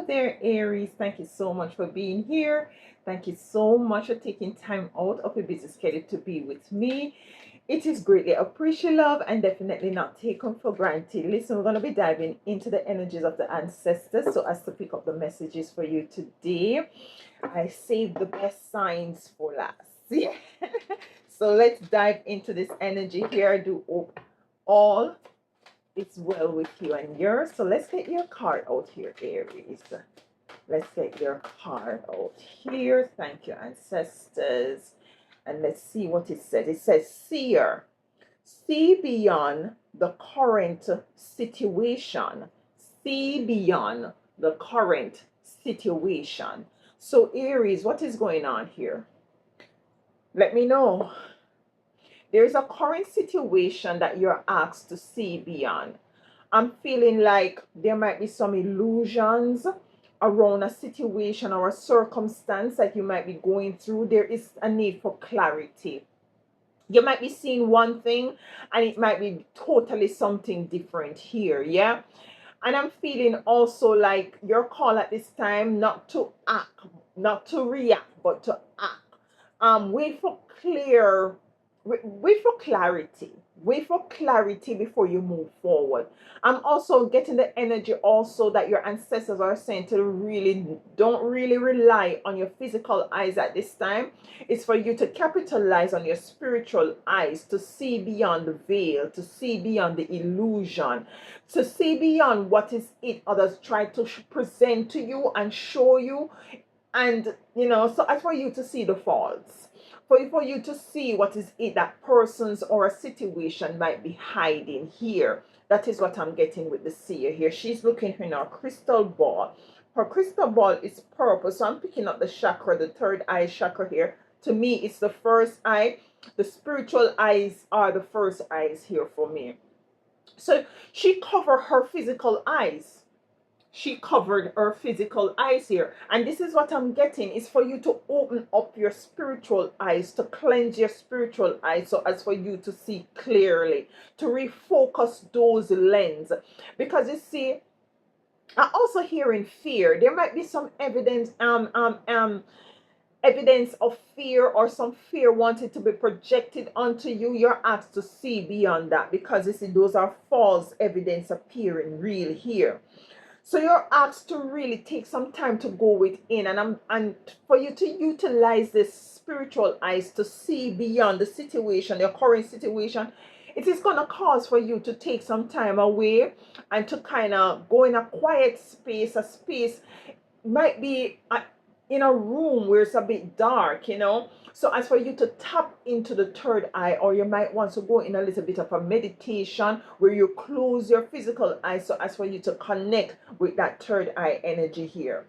there, Aries. Thank you so much for being here. Thank you so much for taking time out of your busy schedule to be with me. It is greatly appreciated, love, and definitely not taken for granted. Listen, we're going to be diving into the energies of the ancestors so as to pick up the messages for you today. I saved the best signs for last. Yeah. So let's dive into this energy here. I do hope all it's well with you and yours. So let's get your card out here, Aries. Let's get your card out here. Thank you, ancestors. And let's see what it says. It says, seer, see beyond the current situation. See beyond the current situation. So Aries, what is going on here? Let me know. There's a current situation that you're asked to see beyond. I'm feeling like there might be some illusions around a situation or a circumstance that you might be going through. There is a need for clarity. You might be seeing one thing and it might be totally something different here, yeah? And I'm feeling also like your call at this time not to act, not to react, but to act. Wait for clarity. Wait for clarity before you move forward. I'm also getting the energy also that your ancestors are saying to don't really rely on your physical eyes at this time. It's for you to capitalize on your spiritual eyes, to see beyond the veil, to see beyond the illusion, to see beyond what is it others try to present to you and show you. And so as for you to see the faults, for you to see what is it that persons or a situation might be hiding here. That is what I'm getting with the seer here. She's looking in her crystal ball. Her crystal ball is purple, so I'm picking up the chakra, the third eye chakra here. To me, it's the first eye. The spiritual eyes are the first eyes here for me. So she covered her physical eyes. She covered her physical eyes here. And this is what I'm getting, is for you to open up your spiritual eyes, to cleanse your spiritual eyes, so as for you to see clearly, to refocus those lenses. Because you see, I'm also hearing fear. There might be some evidence of fear, or some fear wanted to be projected onto you. You're asked to see beyond that, because you see, those are false evidence appearing real here. So you're asked to really take some time to go within, and for you to utilize this spiritual eyes to see beyond the situation, your current situation. It is going to cause for you to take some time away and to kind of go in a quiet space. A space might be in a room where it's a bit dark, So as for you to tap into the third eye, or you might want to go in a little bit of a meditation where you close your physical eyes, so as for you to connect with that third eye energy here.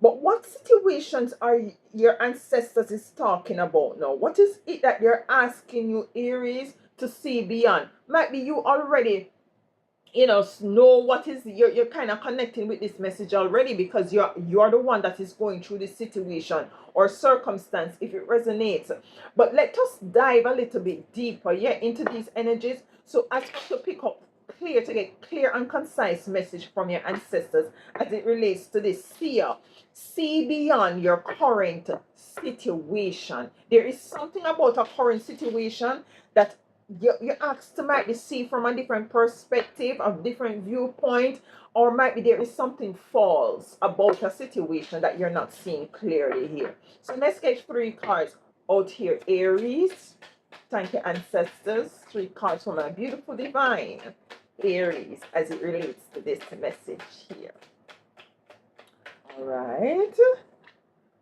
But what situations are your ancestors is talking about now? What is it that they're asking you, Aries, to see beyond? Might be you already know what is you're kind of connecting with this message already, because you're the one that is going through this situation or circumstance, if it resonates. But let us dive a little bit deeper into these energies, so as to pick up to get clear and concise message from your ancestors as it relates to this seer. See beyond your current situation. There is something about a current situation that you're asked to might be see from a different perspective, a different viewpoint, or might be there is something false about a situation that you're not seeing clearly here. So let's get 3 cards out here, Aries. Thank you, ancestors. 3 cards from my beautiful divine Aries as it relates to this message here. All right.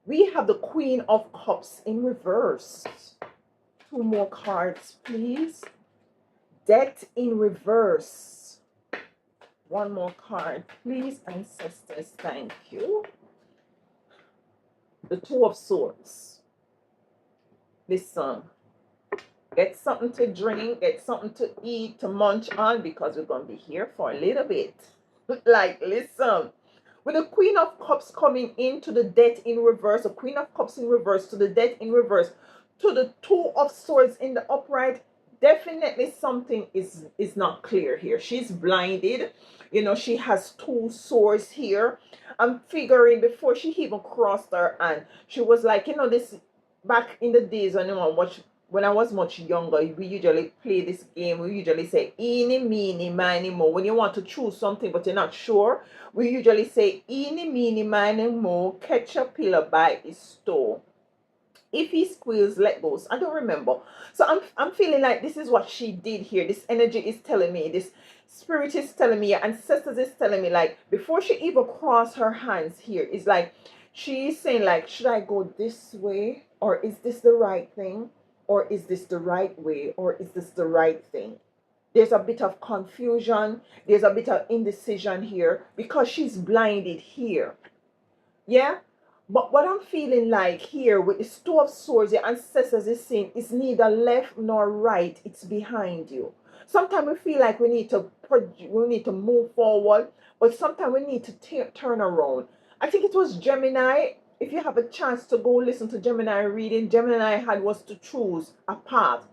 We have the Queen of Cups in reverse. 2 more cards, please. Death in reverse. 1 more card, please, ancestors. Thank you. The 2 of Swords. Listen, get something to drink, get something to eat, to munch on, because we're going to be here for a little bit. Like, listen. With the Queen of Cups coming into the Death in reverse, the Queen of Cups in reverse to the Death in reverse, to the 2 of Swords in the upright, definitely something is not clear here. She's blinded. You know, she has two swords here. I'm figuring before she even crossed her hand, she was like, you know, this back in the days when when I was much younger, we usually play this game. We usually say eeny, meeny, miny, mo. When you want to choose something but you're not sure, we usually say eeny, meeny, miny, mo, catch a pillar by its toe. If he squeals, let go. I don't remember. So I'm feeling like this is what she did here. This energy is telling me, this spirit is telling me, your ancestors is telling me, like before she even crossed her hands here, is like she's saying like, should I go this way, or is this the right thing, or is this the right way, or is this the right thing? There's a bit of confusion, there's a bit of indecision here because she's blinded here. Yeah. But what I'm feeling like here with the Two of Swords, your ancestors is saying it's neither left nor right, it's behind you. Sometimes we feel like we need to move forward, but sometimes we need to turn around. I think it was Gemini. If you have a chance to go listen to Gemini reading, Gemini had was to choose a path.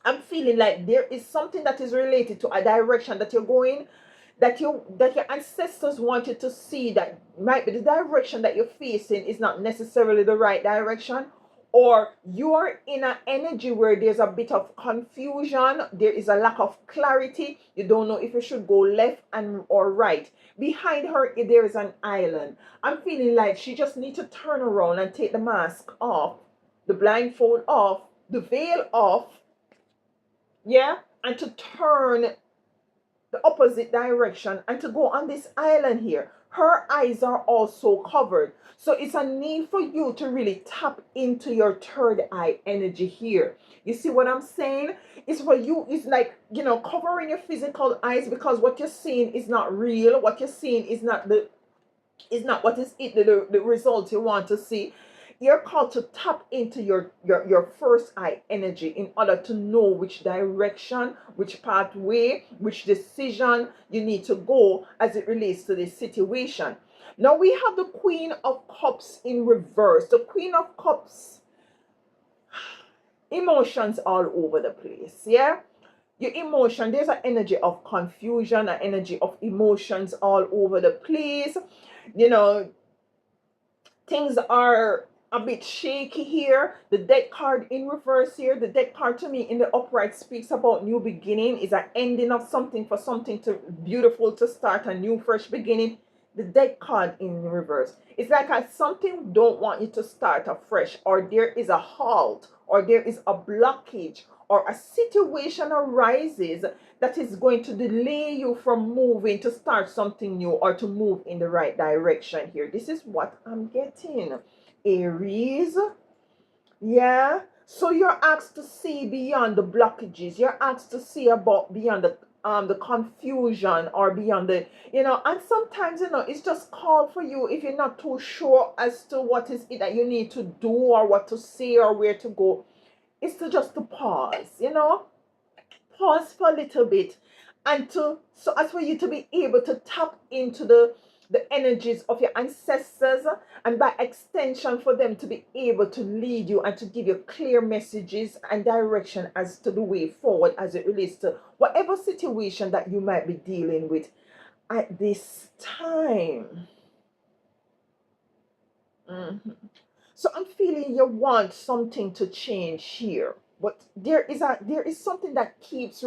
I'm feeling like there is something that is related to a direction that you're going, that your ancestors wanted to see, that might be the direction that you're facing is not necessarily the right direction, or you are in an energy where there's a bit of confusion, there is a lack of clarity, you don't know if you should go left and or right. Behind her there is an island. I'm feeling like she just needs to turn around and take the mask off, the blindfold off, the veil off, yeah, and to turn the opposite direction and to go on this island here. Her eyes are also covered, so it's a need for you to really tap into your third eye energy here. You see what I'm saying? It's for you, it's like, you know, covering your physical eyes, because what you're seeing is not real. What you're seeing is not what is it, the result you want to see. You're called to tap into your first eye energy in order to know which direction, which pathway, which decision you need to go as it relates to this situation. Now we have the Queen of Cups in reverse. The Queen of Cups, emotions all over the place, yeah. Your emotion, there's an energy of confusion, an energy of emotions all over the place. You know, things are a bit shaky here. The death card in reverse here, the death card to me in the upright speaks about new beginning, is an ending of something, for something to beautiful to start a new fresh beginning. The death card in reverse, it's like something don't want you to start afresh, or there is a halt, or there is a blockage, or a situation arises that is going to delay you from moving to start something new or to move in the right direction here. This is what I'm getting, Aries. Yeah. So you're asked to see beyond the blockages. You're asked to see about beyond the confusion, or beyond the, you know, and sometimes, you know, it's just called for you, if you're not too sure as to what is it that you need to do, or what to say, or where to go, it's to just to pause, you know, pause for a little bit, and to, so as for you to be able to tap into the energies of your ancestors, and by extension for them to be able to lead you and to give you clear messages and direction as to the way forward as it relates to whatever situation that you might be dealing with at this time. So I'm feeling you want something to change here, but there is something that keeps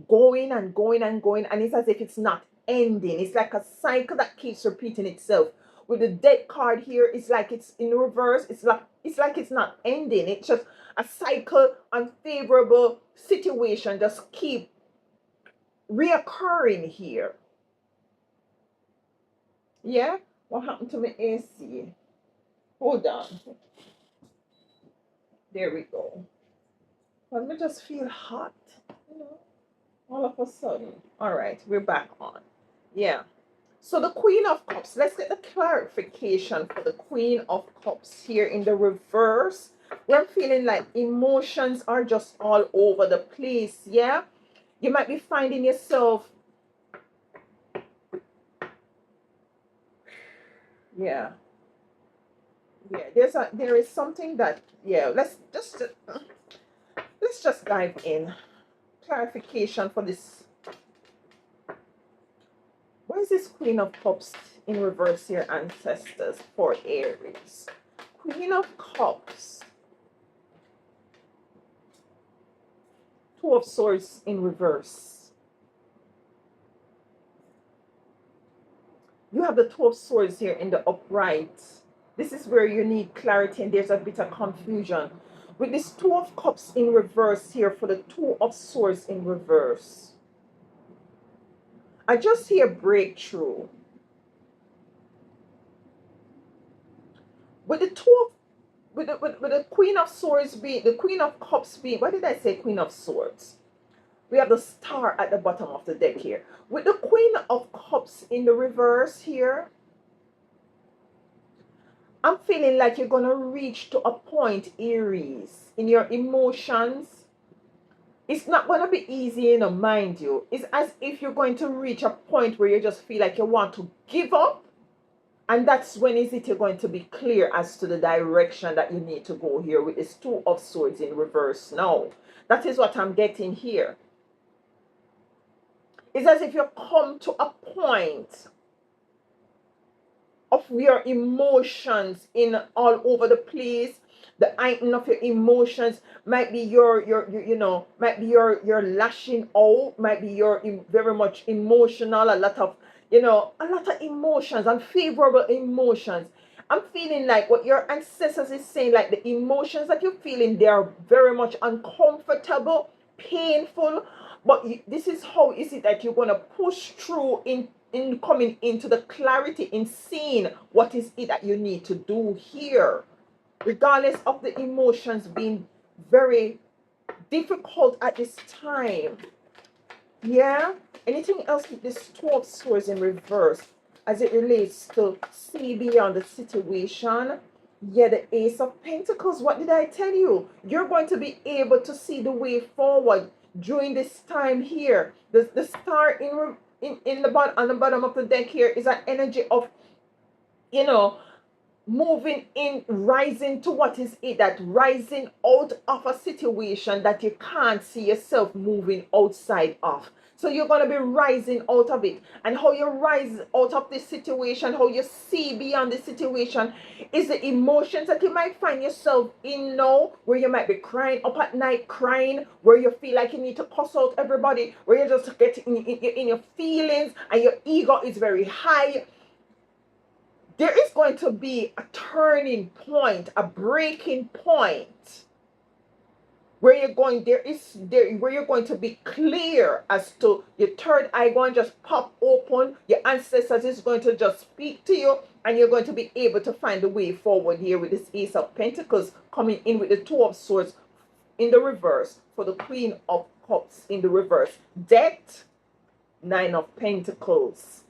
going and going and going, and it's as if it's not ending. It's like a cycle that keeps repeating itself. With the death card here, it's like it's in reverse. It's like it's not ending. It's just a cycle, unfavorable situation just keep reoccurring here. Yeah. What happened to my AC? Hold on. There we go. Let me just feel hot, you know, all of a sudden. All right, we're back on. Yeah. So the Queen of Cups, let's get the clarification for the Queen of Cups here in the reverse. We're feeling like emotions are just all over the place, yeah? You might be finding yourself, yeah. Yeah, there is something that, yeah, let's just dive in. Clarification for this is this Queen of Cups in reverse here, ancestors, for Aries? Queen of Cups. Two of Swords in reverse. You have the Two of Swords here in the upright. This is where you need clarity and there's a bit of confusion. With this Two of Cups in reverse here for the Two of Swords in reverse, I just hear breakthrough. With the with the Queen of Swords being, the Queen of Cups being, what did I say, Queen of Swords? We have the Star at the bottom of the deck here. With the Queen of Cups in the reverse here, I'm feeling like you're going to reach to a point, Aries, in your emotions. It's not going to be easy, you know, mind you. It's as if you're going to reach a point where you just feel like you want to give up. And that's when is it you're going to be clear as to the direction that you need to go here with this Two of Swords in reverse now. That is what I'm getting here. It's as if you come to a point of your emotions in all over the place. The item of your emotions might be your you know, might be your lashing out, might be your very much emotional, a lot of, you know, a lot of emotions, unfavorable emotions. I'm feeling like what your ancestors is saying, like the emotions that you're feeling, they are very much uncomfortable, painful, but this is how is it that you're going to push through in coming into the clarity, in seeing what is it that you need to do here, regardless of the emotions being very difficult at this time. Yeah. Anything else with this Two of Swords in reverse as it relates to see beyond the situation? Yeah, the Ace of Pentacles. What did I tell you? You're going to be able to see the way forward during this time here. The Star in the bottom, on the bottom of the deck here is an energy of, you know, moving in, rising to what is it, that rising out of a situation that you can't see yourself moving outside of. So you're going to be rising out of it. And how you rise out of this situation, how you see beyond the situation, is the emotions that you might find yourself in now, where you might be crying up at night, crying, where you feel like you need to cuss out everybody, where you just get in your feelings and your ego is very high. There is going to be a turning point, a breaking point, where you're going, where you're going to be clear as to your third eye going to just pop open. Your ancestors is going to just speak to you, and you're going to be able to find the way forward here with this Ace of Pentacles coming in with the Two of Swords in the reverse for the Queen of Cups in the reverse. Death, Nine of Pentacles.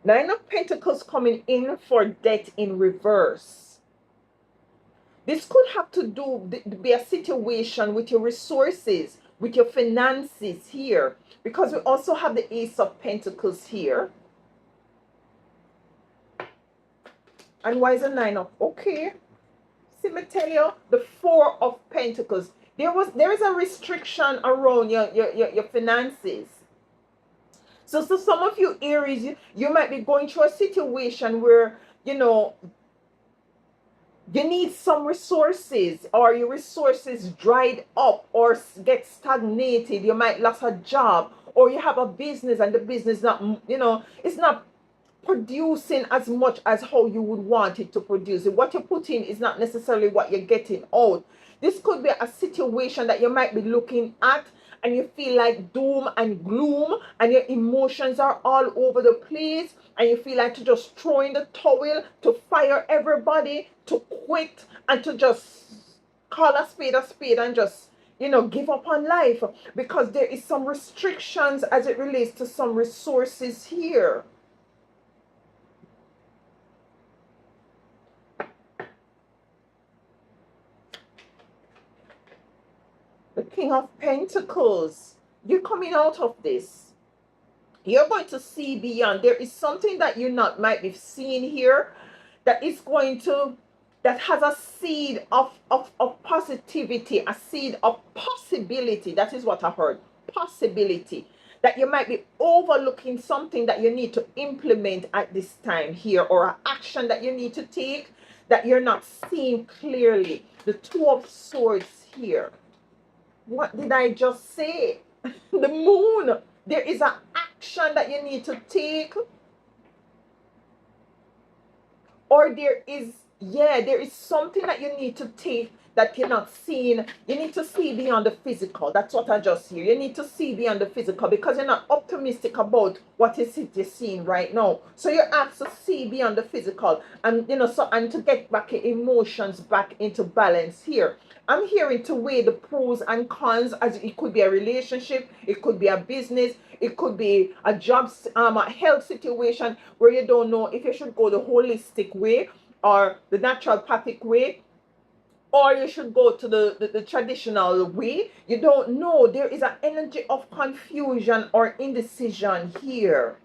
Nine of Pentacles coming in for death in reverse. This could have to do, be a situation with your resources, with your finances here. Because we also have the Ace of Pentacles here. And why is the Nine of, okay. See me tell you, the Four of Pentacles. There is a restriction around your finances. So some of you Aries, you might be going through a situation where, you know, you need some resources, or your resources dried up or get stagnated. You might lose a job, or you have a business and the business not, you know, it's not producing as much as how you would want it to produce. What you put in is not necessarily what you're getting out. This could be a situation that you might be looking at and you feel like doom and gloom, and your emotions are all over the place, and you feel like to just throw in the towel, to fire everybody, to quit, and to just call a spade and just, you know, give up on life, because there is some restrictions as it relates to some resources here. The King of Pentacles. You're coming out of this. You're going to see beyond. There is something that you not might be seeing here that is going to that has a seed of positivity, a seed of possibility. That is what I heard. Possibility. That you might be overlooking something that you need to implement at this time here, or an action that you need to take that you're not seeing clearly. The Two of Swords here. What did I just say? The Moon. There is an action that you need to take, or there is, yeah, there is something that you need to take that you're not seeing. You need to see beyond the physical. That's what I just hear. You need to see beyond the physical because you're not optimistic about what is it you're seeing right now. So you're asked to see beyond the physical, and so, and to get back your emotions back into balance here. I'm hearing to weigh the pros and cons, as it could be a relationship, it could be a business, it could be a job, a health situation where you don't know if you should go the holistic way or the naturopathic way, or you should go to the traditional way. You don't know. There is an energy of confusion or indecision here.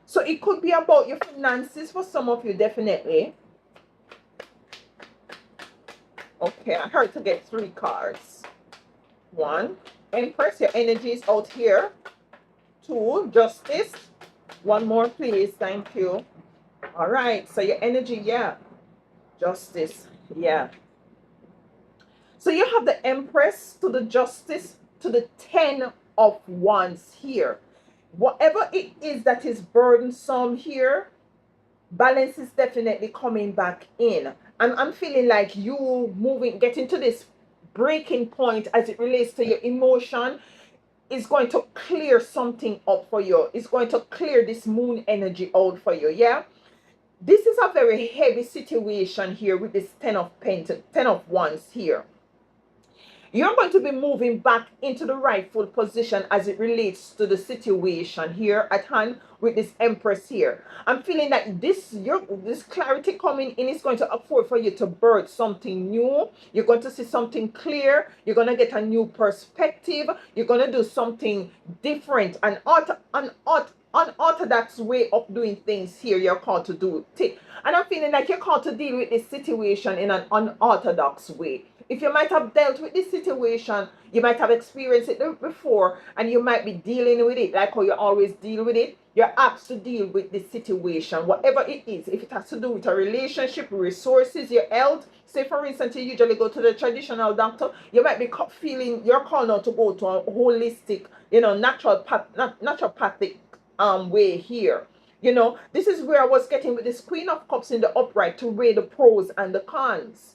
So it could be about your finances for some of you, definitely. Okay, I heard to get 3 cards. 1, Empress, your energy is out here. 2, Justice. 1 more, please. Thank you. All right, so your energy, yeah. Justice, yeah. So you have the Empress to the Justice to the 10 of Wands here. Whatever it is that is burdensome here, balance is definitely coming back in. And I'm feeling like you getting to this breaking point as it relates to your emotion is going to clear something up for you. It's going to clear this Moon energy out for you, yeah? This is a very heavy situation here with this 10 of Wands here. You're going to be moving back into the rightful position as it relates to the situation here at hand with this Empress here. I'm feeling that this clarity coming in is going to afford for you to birth something new. You're going to see something clear. You're going to get a new perspective. You're going to do something different, an unorthodox way of doing things here. You're called to do it. And I'm feeling like you're called to deal with this situation in an unorthodox way. If you might have dealt with this situation, you might have experienced it before, and you might be dealing with it like how you always deal with it. You're asked to deal with this situation, whatever it is. If it has to do with a relationship, resources, your health. Say, for instance, you usually go to the traditional doctor. You might be feeling you're called now to go to a holistic, naturopathic way here. This is where I was getting with this Queen of Cups in the upright to weigh the pros and the cons.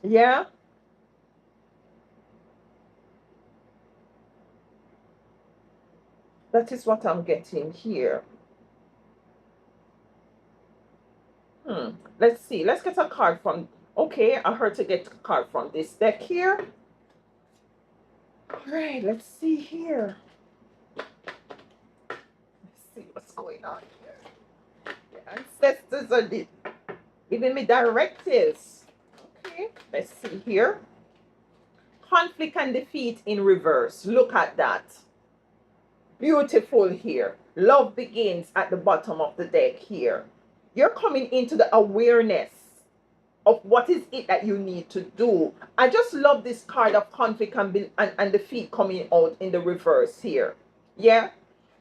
Yeah. That is what I'm getting here. Let's see. Let's get a card from... Okay, I heard to get a card from this deck here. All right, let's see here. Let's see what's going on here. The ancestors are giving me directives. Okay, let's see here. Conflict and defeat in reverse. Look at that. Beautiful here. Love begins at the bottom of the deck here. You're coming into the awareness of what is it that you need to do. I just love this card of conflict and defeat coming out in the reverse here. Yeah.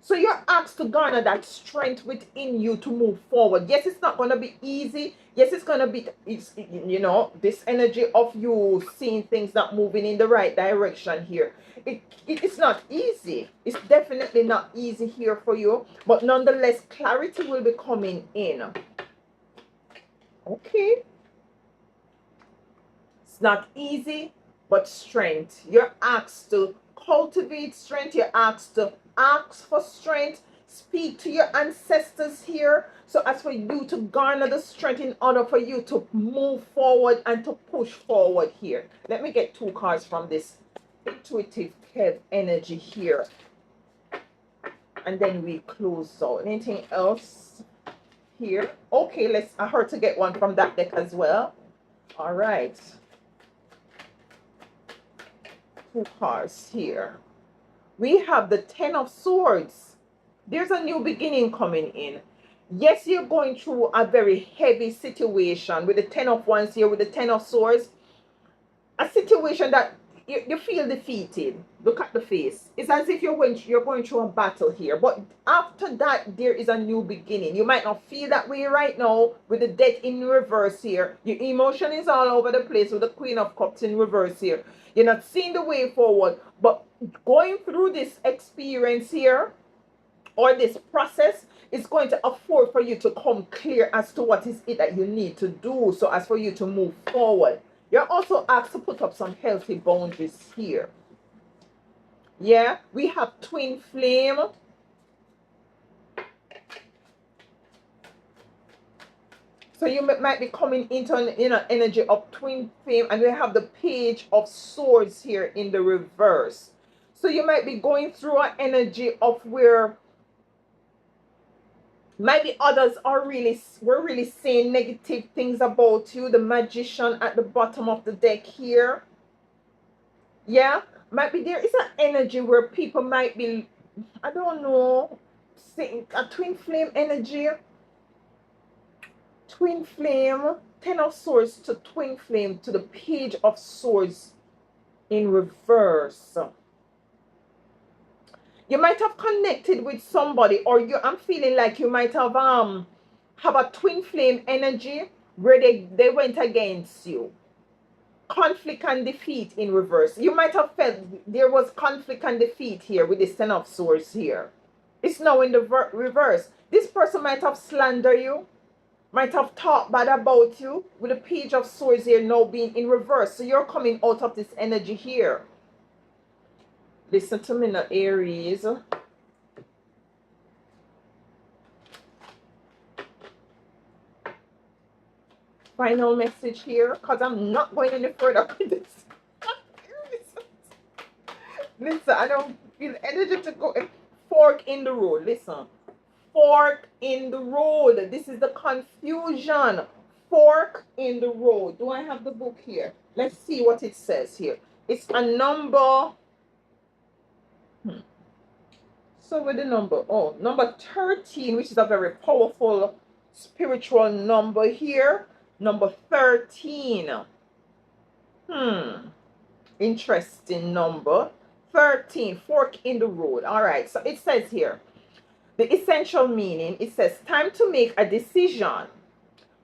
So you're asked to garner that strength within you to move forward. Yes, it's not going to be easy. Yes, it's going to be, this energy of you seeing things not moving in the right direction here. It's not easy. It's definitely not easy here for you. But nonetheless, clarity will be coming in. Okay. It's not easy, but strength. You're asked to cultivate strength. You're asked to ask for strength. Speak to your ancestors here, so as for you to garner the strength in order for you to move forward and to push forward here. Let me get 2 cards from this intuitive Kev energy here, and then we close out. Anything else here? Okay, I heard to get one from that deck as well. All right, 2 cards here. we have the Ten of Swords. There's a new beginning coming in. Yes, you're going through a very heavy situation with the Ten of Wands here, with the Ten of Swords. A situation that you feel defeated. Look at the face. It's as if you're going through a battle here. But after that, there is a new beginning. You might not feel that way right now with the Death in reverse here. Your emotion is all over the place with the Queen of Cups in reverse here. You're not seeing the way forward. But going through this experience here, or this process, is going to afford for you to come clear as to what is it that you need to do, so as for you to move forward. You're also asked to put up some healthy boundaries here. Yeah, we have twin flame. So you might be coming into an energy of twin flame, and we have the Page of Swords here in the reverse. So you might be going through an energy of where maybe others were really saying negative things about you. The Magician at the bottom of the deck here. Yeah, maybe there is an energy where people might be, I don't know, saying a twin flame energy. Twin flame, Ten of Swords to twin flame to the Page of Swords in reverse. You might have connected with somebody, or I'm feeling like you might have a twin flame energy where they went against you. Conflict and defeat in reverse. You might have felt there was conflict and defeat here with this Ten of Swords here. It's now in the reverse. This person might have slandered you, might have talked bad about you, with the Page of Swords here now being in reverse. So you're coming out of this energy here. Listen to me now, Aries. Final message here, because I'm not going any further with this. Listen, I don't feel energy to go. Fork in the road. Listen. Fork in the road. This is the confusion. Fork in the road. Do I have the book here? Let's see what it says here. It's a number. So with the number, number 13, which is a very powerful spiritual number here. Number 13. Interesting number. 13, fork in the road. All right, so it says here, the essential meaning, it says, time to make a decision.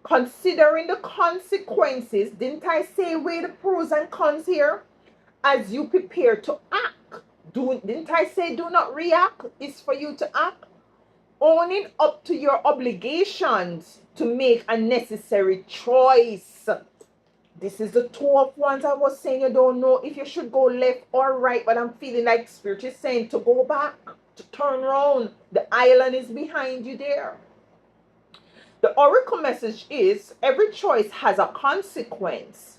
Considering the consequences, didn't I say weigh the pros and cons here? As you prepare to act. Didn't I say do not react? It's for you to act. Owning up to your obligations to make a necessary choice. This is the Two of Wands. I was saying you don't know if you should go left or right, but I'm feeling like Spirit is saying to go back, to turn around. The island is behind you there. The oracle message is every choice has a consequence.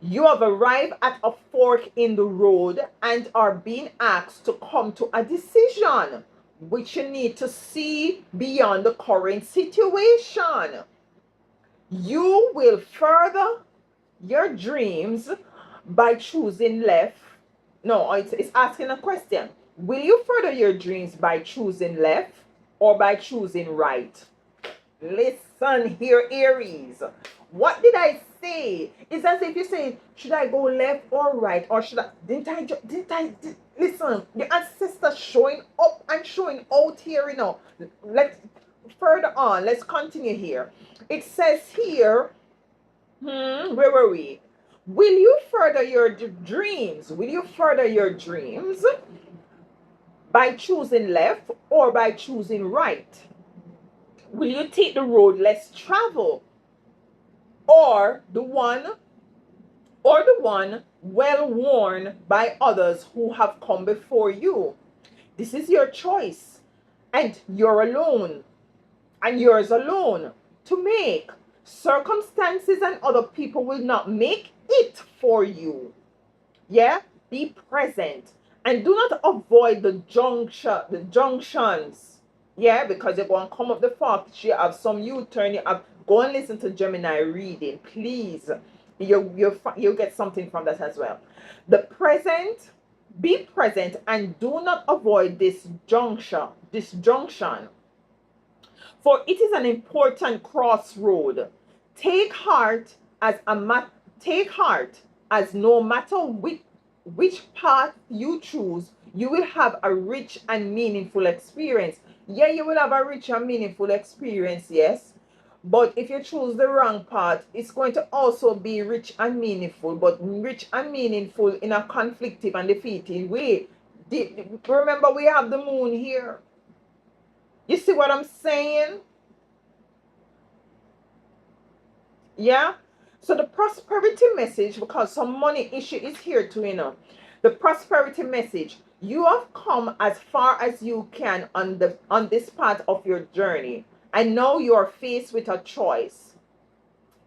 You have arrived at a fork in the road and are being asked to come to a decision, which you need to see beyond the current situation. You will further your dreams by choosing left. No, it's asking a question. Will you further your dreams by choosing left or by choosing right? Listen here, Aries. What did I say? It's as if you say, should I go left or right? Or should I, listen, the ancestor showing up and showing out here, you know. Let's, further on, let's continue here. It says here, where were we? Will you further your dreams? Will you further your dreams by choosing left or by choosing right? Will you take the road less traveled, or the one well worn by others who have come before you? This is your choice, and you're alone, and yours alone to make. Circumstances and other people will not make it for you. Yeah, be present and do not avoid the junctions. Yeah, because you're going to come up the fork. You have some U-turn. You have, go and listen to Gemini reading, please. You'll get something from that as well. The present Be present and do not avoid this junction, for it is an important crossroad. Take heart as take heart as no matter which path you choose, you will have a rich and meaningful experience. Yeah, you will have a rich and meaningful experience, yes. But if you choose the wrong path, it's going to also be rich and meaningful, but rich and meaningful in a conflictive and defeating way. Remember, we have the moon here. You see what I'm saying? Yeah. So the prosperity message, because some money issue is here too, the prosperity message, you have come as far as you can on this part of your journey, and now you are faced with a choice.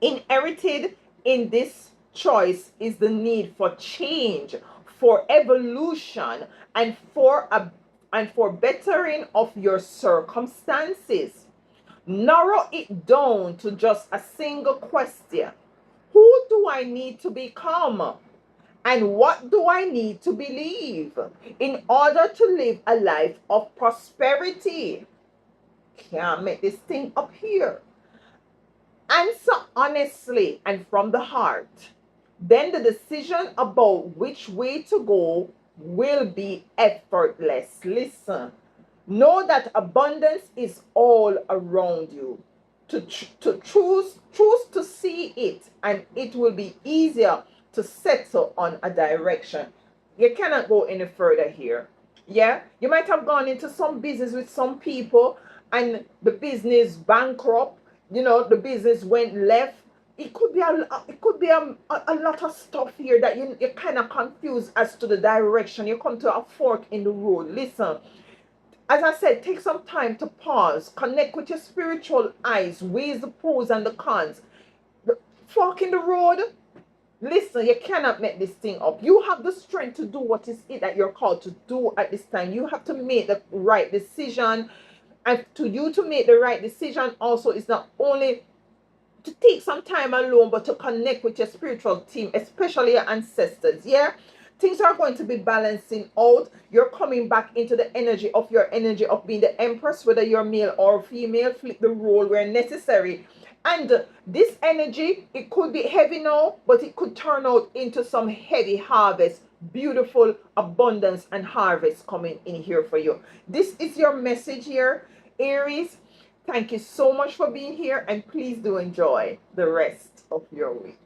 Inherited in this choice is the need for change, for evolution, and for bettering of your circumstances. Narrow it down to just a single question. Who do I need to become? And what do I need to believe in order to live a life of prosperity? Can't make this thing up here. Answer honestly and from the heart. Then the decision about which way to go will be effortless. Listen, know that abundance is all around you. To choose to see it, and it will be easier to settle on a direction. You cannot go any further here. Yeah, you might have gone into some business with some people, and the business bankrupt. The business went left. It could be a lot of stuff here that you're kind of confused as to the direction. You come to a fork in the road. Listen, as I said, take some time to pause, connect with your spiritual eyes, weigh the pros and the cons. The fork in the road. Listen, you cannot make this thing up. You have the strength to do what is it that you're called to do at this time. You have to make the right decision. And to you to make the right decision also is not only to take some time alone, but to connect with your spiritual team, especially your ancestors. Yeah, things are going to be balancing out. You're coming back into the energy of your energy of being the empress, whether you're male or female. Flip the role where necessary. And this energy, it could be heavy now, but it could turn out into some heavy harvest. Beautiful abundance and harvest coming in here for you. This is your message here, Aries. Thank you so much for being here, and please do enjoy the rest of your week.